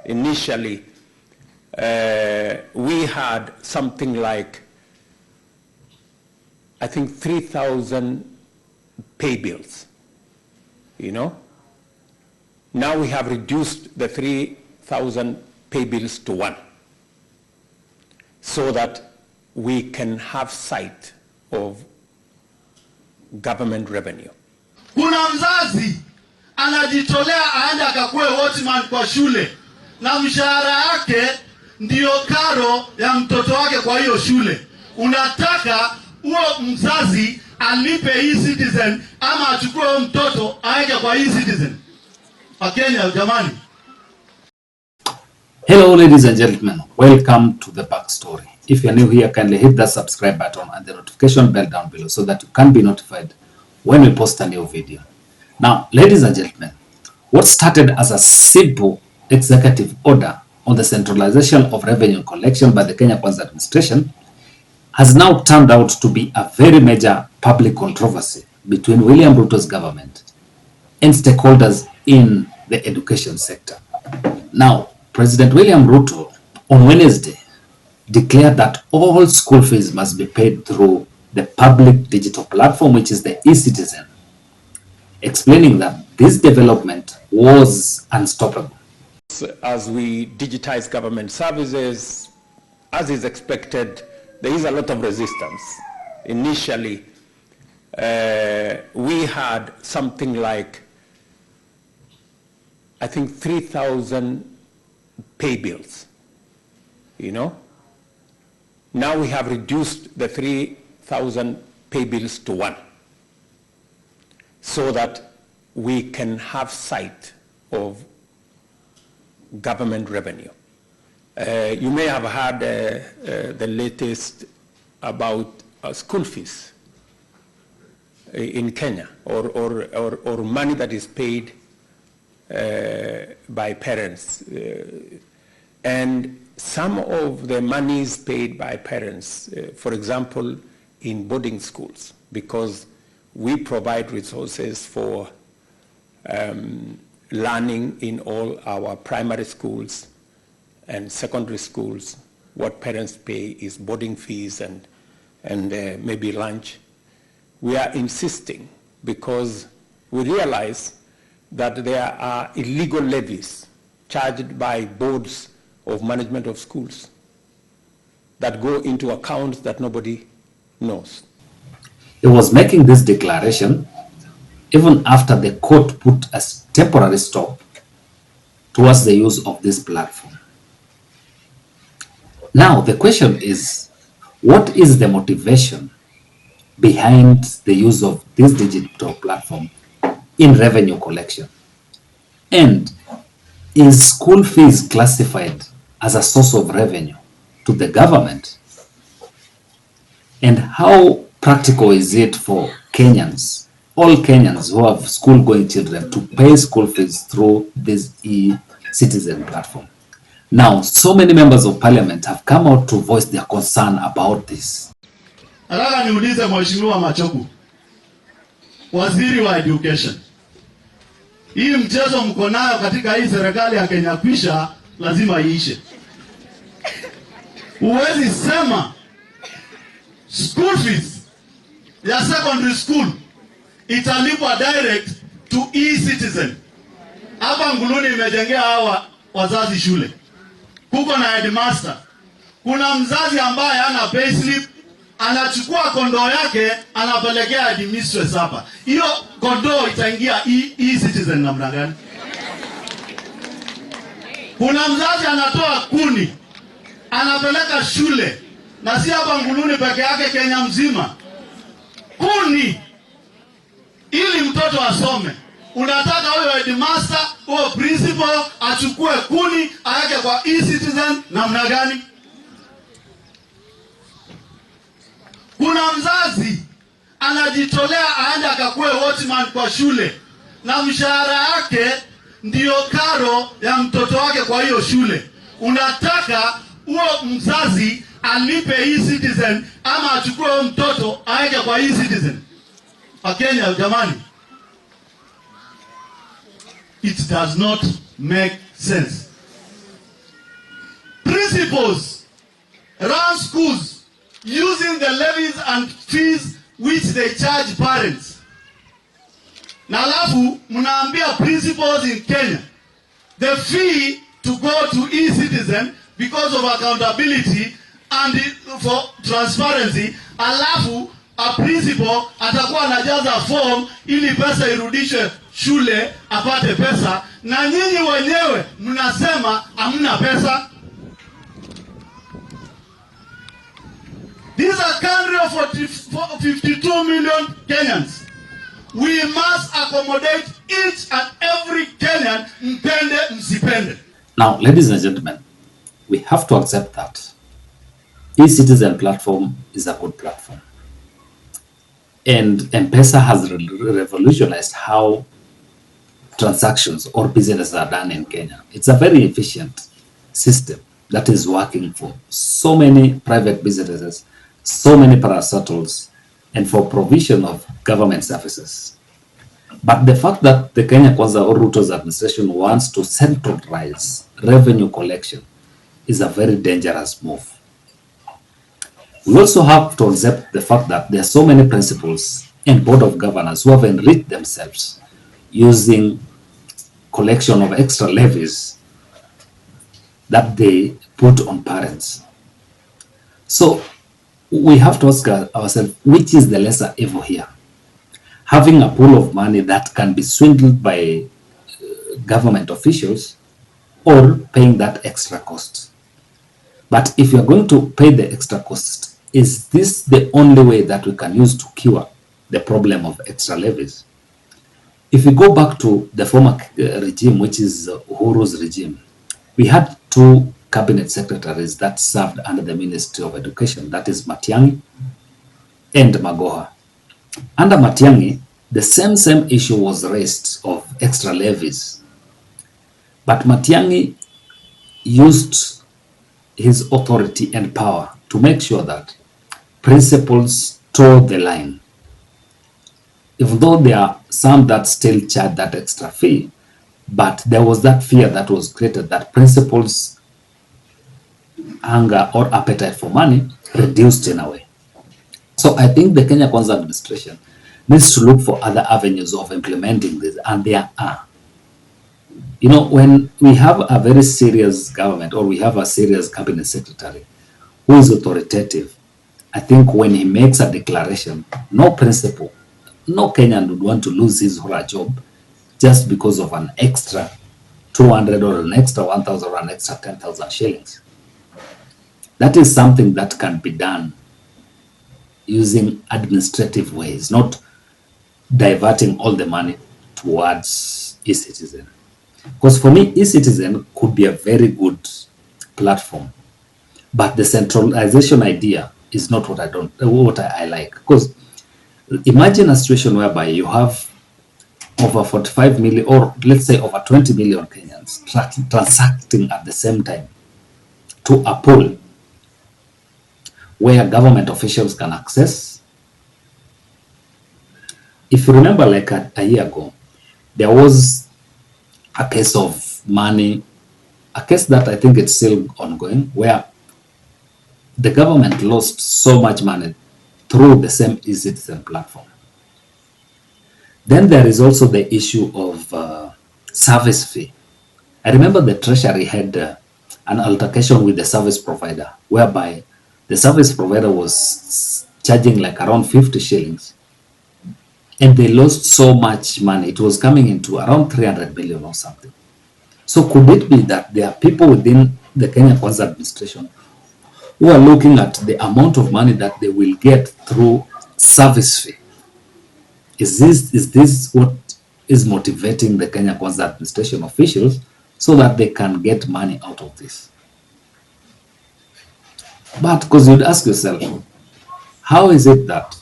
initially, we had something like, I think, 3,000 pay bills, you know. Now we have reduced the 3,000 pay bills to one, so that we can have sight of government revenue. Kuna mzazi anajitolea aende akakuwe watchman kwa shule na mshahara yake ndio karo ya mtoto wake kwa hiyo shule. Unataka huo mzazi alipe e-Citizen ama achukue mtoto aeke kwa e-Citizen? Kenya jamani. Hello ladies and gentlemen, welcome to the backstory. If you are new here, kindly hit that subscribe button and the notification bell down below so that you can be notified when we post a new video. Now, ladies and gentlemen, what started as a simple executive order on the centralization of revenue collection by the Kenya Kwanza administration has now turned out to be a very major public controversy between William Ruto's government and stakeholders in the education sector. Now, President William Ruto on Wednesday declared that all school fees must be paid through the public digital platform, which is the e-Citizen, explaining that this development was unstoppable. As we digitize government services, as is expected, there is a lot of resistance. Initially, we had something like, I think, 3,000 pay bills, you know. Now we have reduced the 3,000 pay bills to one, so that we can have sight of government revenue. You may have heard the latest about school fees in Kenya, or money that is paid by parents. And some of the monies paid by parents, for example, in boarding schools, because we provide resources for learning in all our primary schools and secondary schools. What parents pay is boarding fees and maybe lunch. We are insisting because we realize that there are illegal levies charged by boards of management of schools that go into accounts that nobody knows. He was making this declaration even after the court put a temporary stop towards the use of this platform. Now, the question is, what is the motivation behind the use of this digital platform in revenue collection? And is school fees classified as a source of revenue to the government? And how practical is it for Kenyans, all Kenyans who have school-going children, to pay school fees through this e-Citizen platform? Now, so many members of parliament have come out to voice their concern about this. Nataka niulize Mheshimiwa Machogu, waziri wa education. Hii mchezo mko nayo katika hii serikali ya Kenya kwisha lazima iishe. Huwezi sema school fees ya secondary school italipwa direct to e-Citizen. Hapa Nguluni imejengea hawa wazazi shule. Kuko na headmaster. Kuna mzazi ambaye ana payslip, anachukua kondoo yake anapelekea headmistress hapa. Hiyo kondoo itaingia e-Citizen namna gani? Kuna mzazi anatoa kuni anapeleka shule, na si hapa Nguluni peke yake, Kenya mzima. Kuni ili mtoto asome. Unataka huyo headmaster, huyo principal achukue kuni aweke kwa e-Citizen namna gani? Kuna mzazi anajitolea aende akakuwe watchman kwa shule na mshahara yake ndio karo ya mtoto wake kwa hiyo shule. Unataka huo mzazi alipe e-Citizen ama achukue huyo mtoto aweke kwa e-Citizen? Kenya jamani. It does not make sense. principals run schools using the levies and fees which they charge parents. Na alafu mnaambia principals in Kenya the fee to go to e-citizen because of accountability and for transparency, alafu a principal atakuwa anajaza form ili pesa irudishwe shule apate pesa, na nyinyi wenyewe mnasema hamna pesa. This is a country of 52 million Kenyans. We must accommodate each and every Kenyan, mpende msipende. Now, ladies and gentlemen, we have to accept that e-citizen platform is a good platform. And M-Pesa has revolutionized how transactions or businesses are done in Kenya. It's a very efficient system that is working for so many private businesses, so many parastatals, and for provision of government services. But the fact that the Kenya Kwanza or Ruto's administration wants to centralize revenue collection is a very dangerous move. We also have to accept the fact that there are so many principals and board of governors who have enriched themselves using collection of extra levies that they put on parents. So we have to ask ourselves, which is the lesser evil here? Having a pool of money that can be swindled by government officials, or paying that extra cost. But if you're going to pay the extra cost, is this the only way that we can use to cure the problem of extra levies? If we go back to the former regime, which is Uhuru's regime, we had two cabinet secretaries that served under the Ministry of Education, that is Matiang'i and Magoha. Under Matiang'i, the same issue was raised of extra levies. But Matiang'i used his authority and power to make sure that principals toe the line. Even though there are some that still charge that extra fee, but there was that fear that was created that principals' hunger or appetite for money reduced in a way. So I think the Kenya Kwanza administration needs to look for other avenues of implementing this, and there are. You know, when we have a very serious government or we have a serious cabinet secretary who is authoritative, I think when he makes a declaration, no principal, no Kenyan would want to lose his or her job just because of an extra 200 or an extra 1,000 or an extra 10,000 shillings. That is something that can be done using administrative ways, not diverting all the money towards e-citizen. Because for me, e-citizen could be a very good platform, but the centralization idea is not what I like. Because imagine a situation whereby you have over 45 million, or let's say over 20 million Kenyans transacting at the same time to a pool where government officials can access. If you remember, like a year ago, there was a case of money, a case that I think it's still ongoing, where the government lost so much money through the same e-citizen platform. Then there is also the issue of service fee. I remember the Treasury had an altercation with the service provider, whereby the service provider was charging like around 50 shillings. And they lost so much money. It was coming into around 300 billion or something. So could it be that there are people within the Kenya Kwanza administration who are looking at the amount of money that they will get through service fee? Is this what is motivating the Kenya Kwanza administration officials so that they can get money out of this? But because you'd ask yourself, how is it that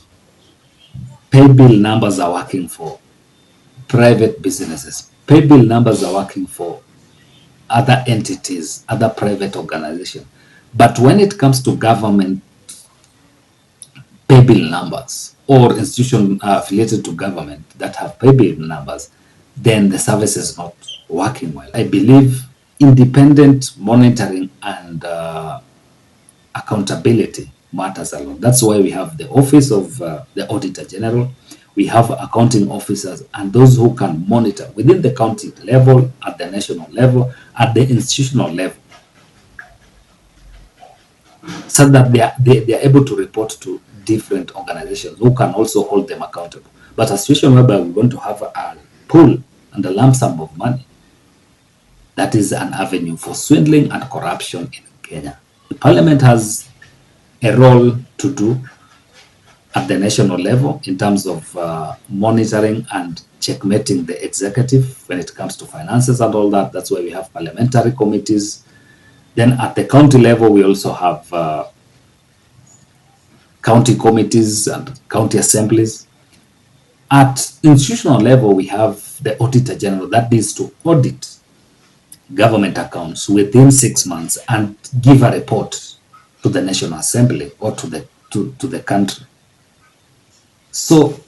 pay bill numbers are working for private businesses? Pay bill numbers are working for other entities, other private organizations. But when it comes to government pay bill numbers or institutions affiliated to government that have pay bill numbers, then the service is not working well. I believe independent monitoring and accountability matters a lot. That's why we have the Office of the Auditor General, we have accounting officers, and those who can monitor within the county level, at the national level, at the institutional level, so that they are able to report to different organizations who can also hold them accountable. But a situation whereby we're going to have a pool and a lump sum of money, that is an avenue for swindling and corruption in Kenya. The Parliament has a role to do at the national level in terms of monitoring and checkmating the executive when it comes to finances and all that. That's why we have parliamentary committees. Then at the county level, we also have county committees and county assemblies. At institutional level, we have the Auditor General that needs to audit government accounts within 6 months and give a report to the National Assembly or to the country. So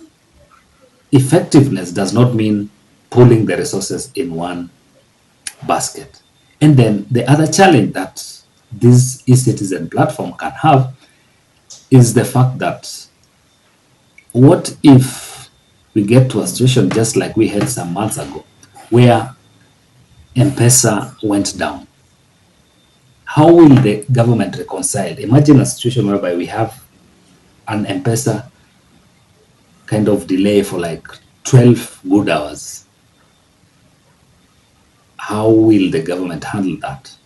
effectiveness does not mean pulling the resources in one basket. And then the other challenge that this e-citizen platform can have is the fact that what if we get to a situation just like we had some months ago where M-Pesa went down? How will the government reconcile? Imagine a situation whereby we have an M-Pesa kind of delay for like 12 good hours. How will the government handle that?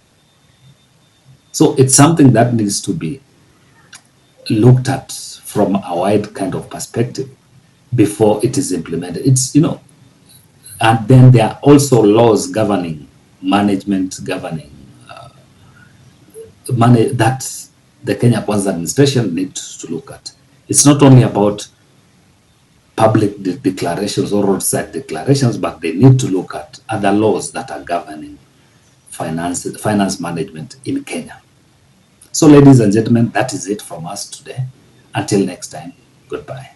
So it's something that needs to be looked at from a wide kind of perspective before it is implemented. It's, and then there are also laws governing management, governing money that the Kenya Kwanza administration needs to look at. It's not only about public declarations or roadside declarations, but they need to look at other laws that are governing finance management in Kenya. So ladies and gentlemen, that is it from us today. Until next time, goodbye.